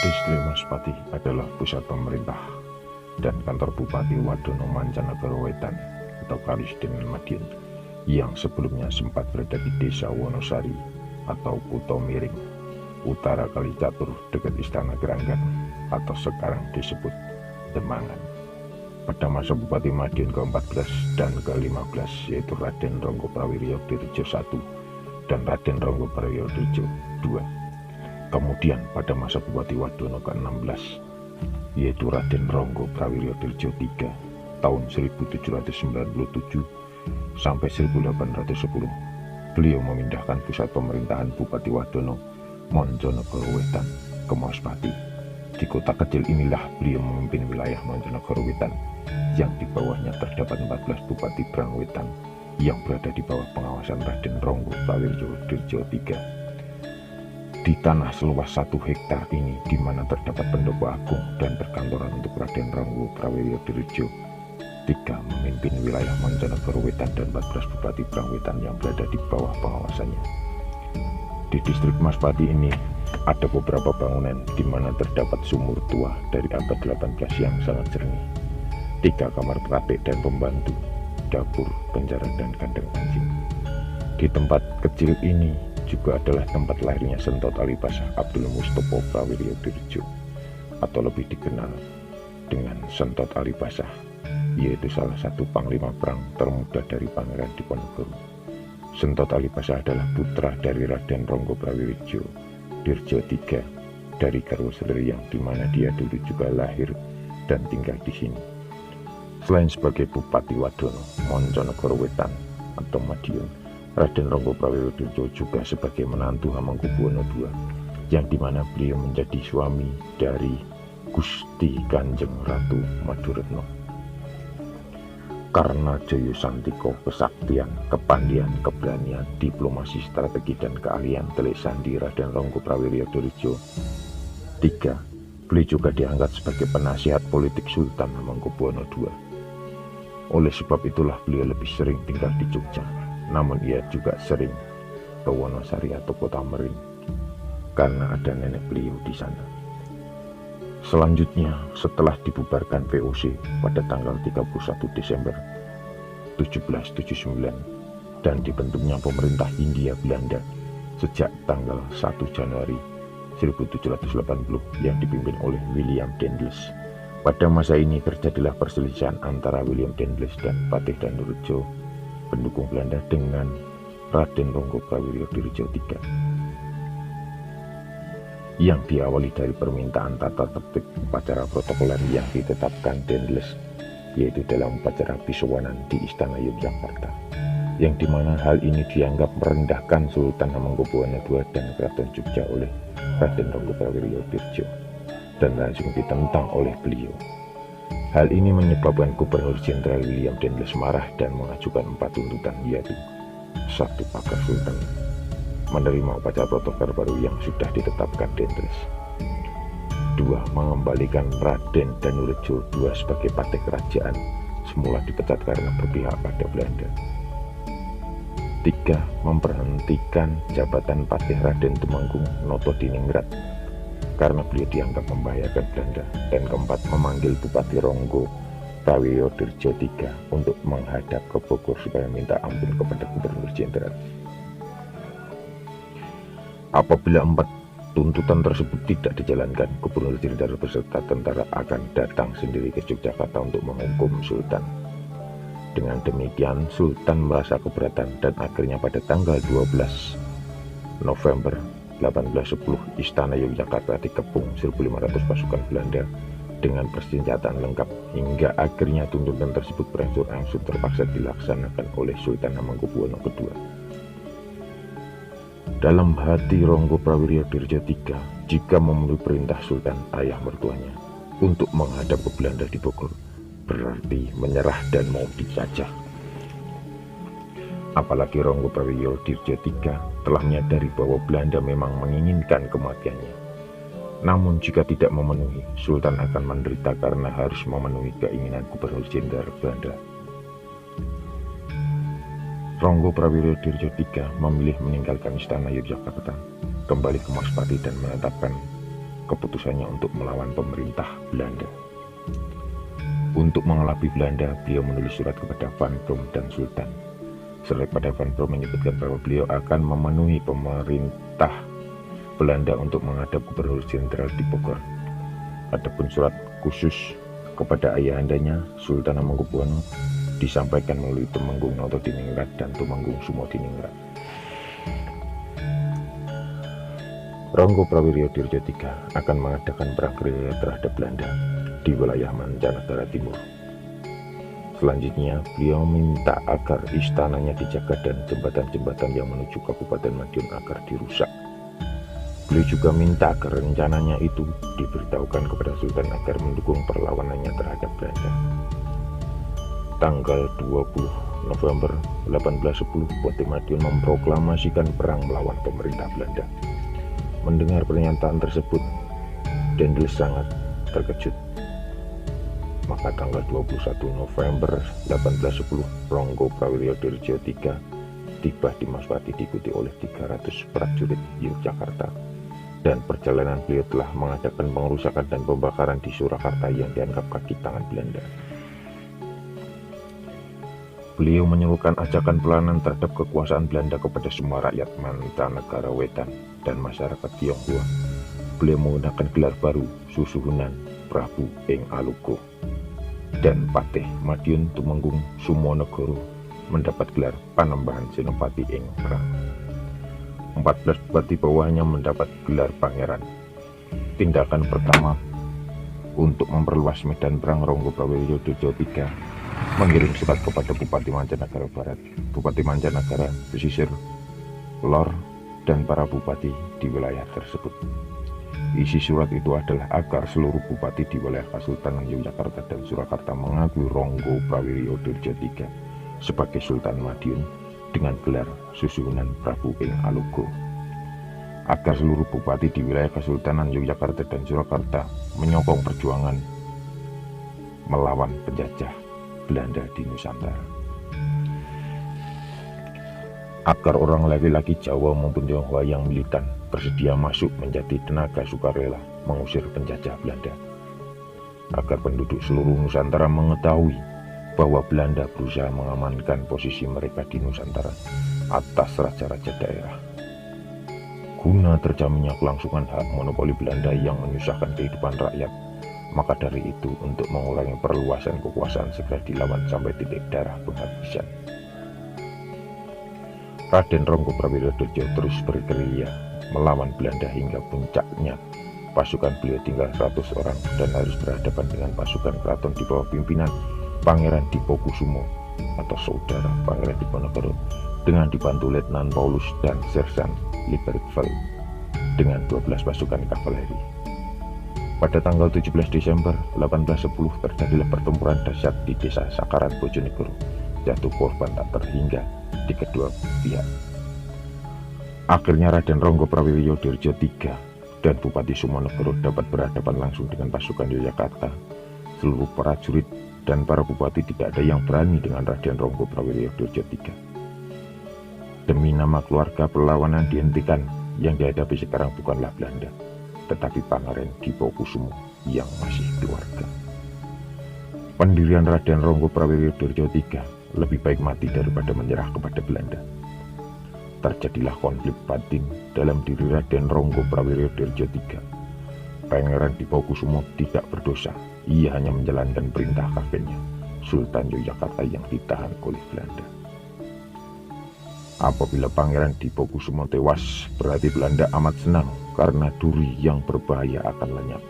Distrik Maspati adalah pusat pemerintah dan kantor Bupati Wadono Mancanegara Wetan atau Kalistin Madiun yang sebelumnya sempat berada di Desa Wonosari atau Kuto Miring, utara Kalicatur dekat Istana Keranggan atau sekarang disebut Demangan. Pada masa Bupati Madiun ke-14 dan ke-15 yaitu Raden Ronggo Prawiryo Dirjo I dan Raden Ronggo Prawiryo Dirjo II. Kemudian pada masa Bupati Wadono ke-16 yaitu Raden Ronggo Prawiryo Dirjo III tahun 1797 sampai 1810, beliau memindahkan pusat pemerintahan Bupati Wadono Monjonegoro Wetan ke Maspati. Di kota kecil inilah beliau memimpin wilayah Monjonegoro Wetan yang di bawahnya terdapat 14 Bupati Brang Wetan yang berada di bawah pengawasan Raden Ronggo Prawiryo Dirjo III. Di tanah seluas 1 hektar ini, di mana terdapat pendopo agung dan perkantoran untuk Raden Ronggo Prawiryo Dirjo III memimpin wilayah Monjonegoro Wetan dan 14 Bupati Brang Wetan yang berada di bawah pengawasannya. Di distrik Maspati ini ada beberapa bangunan di mana terdapat sumur tua dari abad 18 yang sangat jernih, 3 kamar pratik dan pembantu, dapur, penjara, dan kandang anjing. Di tempat kecil ini juga adalah tempat lahirnya Sentot Alipasah Abdul Mustopo Prawiryo Dirjo atau lebih dikenal dengan Sentot Alipasah, yaitu salah satu panglima perang termuda dari Pangeran Diponegoro. Sentot Alipasah adalah putra dari Raden Ronggo Prawiryo Dirjo III dari Karwoselir yang dimana dia dulu juga lahir dan tinggal di sini. Selain sebagai Bupati Wadono Monjonegoro Wetan atau Madiun, Raden Ronggo Prawiryo Dirjo juga sebagai menantu Hamengkubuwono II yang dimana beliau menjadi suami dari Gusti Kanjeng Ratu Maduretno. Karena Joyo Santiko, kesaktian, kepandian, keberanian, diplomasi, strategi, dan keahlian Tele Sandi Raden Ronggo Prawiryo Dirjo III, beliau juga diangkat sebagai penasihat politik Sultan Hamengkubuwono II. Oleh sebab itulah beliau lebih sering tinggal di Jogja, namun ia juga sering ke Wonosari atau Kota Mering karena ada nenek beliau di sana. Selanjutnya, setelah dibubarkan VOC pada tanggal 31 Desember 1779 dan dibentuknya pemerintah Hindia Belanda sejak tanggal 1 Januari 1780 yang dipimpin oleh William Daendels. Pada masa ini terjadilah perselisihan antara William Daendels dan Patih Danurejo pendukung Belanda dengan Raden Ronggo Prawiryo Dirjo III yang diawali dari permintaan tata tertib upacara protokoler yang ditetapkan Daendels, yaitu dalam upacara Bisowanan di Istana Yogyakarta, yang dimana hal ini dianggap merendahkan Sultan Hamengkubuwono II dan Keraton Jogja oleh Raden Ronggo Prawiryo Dirjo dan langsung ditentang oleh beliau. Hal ini menyebabkan Gubernur Jenderal William Daendels marah dan mengajukan 4 tuntutan, yaitu 1. Agar Sultan menerima upacara protokoler baru yang sudah ditetapkan Daendels. 2. Mengembalikan Raden Danurejo II sebagai patih kerajaan, semula dipecat karena berpihak pada Belanda. 3. Memberhentikan jabatan patih Raden Tumenggung Notodiningrat karena beliau dianggap membahayakan Belanda. Dan 4. Memanggil Bupati Ronggo Prawiryo Dirjo III untuk menghadap ke Bogor supaya minta ampun kepada Gubernur Jenderal. Apabila 4 tuntutan tersebut tidak dijalankan, Gubernur Jenderal beserta tentara akan datang sendiri ke Yogyakarta untuk menghukum Sultan. Dengan demikian, Sultan merasa keberatan dan akhirnya pada tanggal 12 November 1810, Istana Yogyakarta dikepung 1.500 pasukan Belanda dengan persenjataan lengkap, hingga akhirnya tuntutan tersebut berangsur-angsur terpaksa dilaksanakan oleh Sultan Hamengkubuwono II. Dalam hati Ronggo Prawiryo Dirjo III, jika memenuhi perintah Sultan ayah mertuanya untuk menghadap ke Belanda di Bogor, berarti menyerah dan mau dijajah. Apalagi Ronggo Prawiryo Dirjo III telah menyadari bahwa Belanda memang menginginkan kematiannya. Namun jika tidak memenuhi, Sultan akan menderita karena harus memenuhi keinginan Gubernur Jenderal Belanda. Ronggo Prawiryo Dirjo III memilih meninggalkan Istana Yogyakarta, kembali ke Maspati dan menetapkan keputusannya untuk melawan pemerintah Belanda. Untuk mengelabui Belanda, beliau menulis surat kepada Van Brom dan Sultan. Surat pada Van Brom menyebutkan bahwa beliau akan memenuhi pemerintah Belanda untuk menghadap Gubernur Jenderal di Bogor. Adapun surat khusus kepada ayahandanya Sultan Hamengkubuwono disampaikan melalui Tumenggung Notodiningrat dan Tumenggung Sumodiningrat. Ronggo Prawiryo Dirjo III akan mengadakan perang gerilya terhadap Belanda di wilayah Mancanegara Timur. Selanjutnya, beliau minta agar istananya dijaga dan jembatan-jembatan yang menuju Kabupaten Madiun agar dirusak. Beliau juga minta agar rencananya itu diberitahukan kepada Sultan agar mendukung perlawanannya terhadap Belanda. Tanggal 20 November 1810, Bupati Madiun memproklamasikan perang melawan pemerintah Belanda. Mendengar pernyataan tersebut, Dendels sangat terkejut. Maka tanggal 21 November 1810, Ronggo Prawiryo Dirjo III tiba di Maswati diikuti oleh 300 prajurit Yogyakarta, dan perjalanan beliau telah mengadakan pengerusakan dan pembakaran di Surakarta yang dianggap kaki tangan Belanda. Beliau menyerukan ajakan pelanan terhadap kekuasaan Belanda kepada semua rakyat mancanegara wetan dan masyarakat Tionghoa. Beliau menggunakan gelar baru Susuhunan Prabu ing Alugo, dan Patih Madiun Tumenggung Sumonegoro mendapat gelar Panembahan Senopati ing Perang. 14 bupati bawahnya mendapat gelar pangeran. Tindakan pertama untuk memperluas medan perang, Ronggo Prawiryo Dirjo III mengirim surat kepada Bupati Mancanegara Barat, Bupati Mancanegara Pesisir, Lor, dan para bupati di wilayah tersebut. Isi surat itu adalah agar seluruh bupati di wilayah Kesultanan Yogyakarta dan Surakarta mengakui Ronggo Prawiryo Dirjo III sebagai Sultan Madiun dengan gelar Susuhunan Prabu ing Alugo. Agar seluruh bupati di wilayah Kesultanan Yogyakarta dan Surakarta menyokong perjuangan melawan penjajah Belanda di Nusantara. Agar orang laki-laki Jawa maupun Tionghoa yang militan bersedia masuk menjadi tenaga sukarela mengusir penjajah Belanda. Agar penduduk seluruh Nusantara mengetahui bahwa Belanda berusaha mengamankan posisi mereka di Nusantara atas raja-raja daerah. Guna terjaminnya kelangsungan hak monopoli Belanda yang menyusahkan kehidupan rakyat, maka dari itu untuk mengurangi perluasan kekuasaan segera dilawan sampai titik darah penghabisan. Raden Ronggo Prawiryo Dirjo terus bergerilya melawan Belanda hingga puncaknya pasukan beliau tinggal 100 orang dan harus berhadapan dengan pasukan keraton di bawah pimpinan Pangeran Dipokusumo atau saudara Pangeran Diponegoro dengan dibantu Letnan Paulus dan Sersan Liebertveld dengan 12 pasukan kavaleri. Pada tanggal 17 Desember 1810 terjadilah pertempuran dahsyat di desa Sakaran Bojonegoro. Jatuh korban tak terhingga di kedua pihak. Akhirnya Raden Ronggo Prawiryo Dirjo III dan Bupati Sumonegoro dapat berhadapan langsung dengan pasukan Yogyakarta. Seluruh prajurit dan para bupati tidak ada yang berani dengan Raden Ronggo Prawiryo Dirjo III. Demi nama keluarga, perlawanan dihentikan. Yang dihadapi sekarang bukanlah Belanda, tetapi Pangeran Dipokusumo yang masih keluarga. Pendirian Raden Ronggo Prawiryo Dirjo III lebih baik mati daripada menyerah kepada Belanda. Terjadilah konflik batin dalam diri Raden Ronggo Prawiryo Dirjo III. Pangeran Dipokusumo tidak berdosa, ia hanya menjalankan perintah kakeknya, Sultan Yogyakarta yang ditahan oleh Belanda. Apabila Pangeran Dipokusumo tewas, berarti Belanda amat senang karena duri yang berbahaya akan lenyap.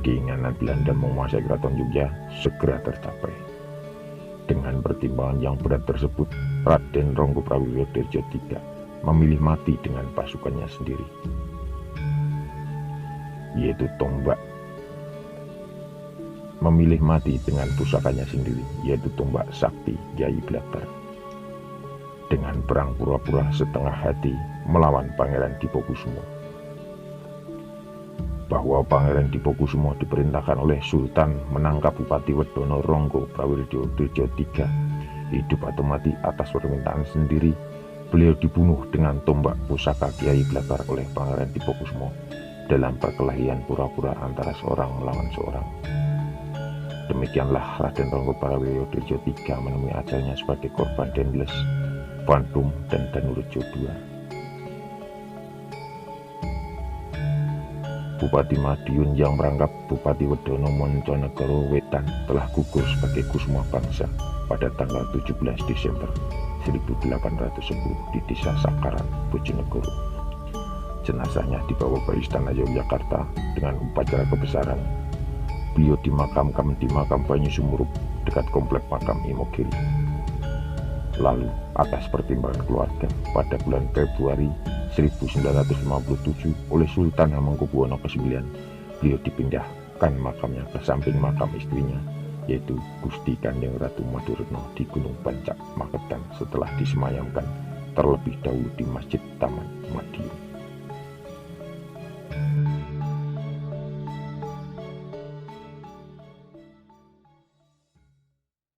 Keinginan Belanda menguasai Keraton Yogyakarta segera tercapai. Dengan pertimbangan yang berat tersebut, Raden Ronggo Prawiryo Dirjo III memilih mati dengan pasukannya sendiri, yaitu tombak. Memilih mati dengan pusakanya sendiri, yaitu tombak sakti Kyai Blatar. Dengan perang pura-pura setengah hati melawan Pangeran Dipokusumo. Bahwa Pangeran Dipokusumo diperintahkan oleh Sultan menangkap Bupati Wedono Ronggo Prawiryo Dirjo III, hidup atau mati atas permintaan sendiri, beliau dibunuh dengan tombak pusaka Kyai Blatar oleh Pangeran Dipokusumo dalam perkelahian pura-pura antara seorang melawan seorang. Demikianlah Raden Ronggo Prawiyo Dirjo III menemui ajalnya sebagai korban Dendles, Bandung, dan Danurejo II. Bupati Madiun yang merangkap Bupati Wedono Monconegoro Wetan telah gugur sebagai Kusuma Bangsa pada tanggal 17 Desember 1810 di Desa Sakaran, Bojonegoro. Jenazahnya dibawa ke Istana Yogyakarta dengan upacara kebesaran. Beliau dimakamkan di makam Banyu Sumurup dekat komplek makam Imogiri. Lalu, atas pertimbangan keluarga, pada bulan Februari 1957 oleh Sultan Hamengkubuwono ke-9, beliau dipindahkan makamnya ke samping makam istrinya, yaitu Gusti Kanjeng Ratu Maduretno di Gunung Bancak, Magetan, setelah disemayamkan terlebih dahulu di Masjid Taman Madiun.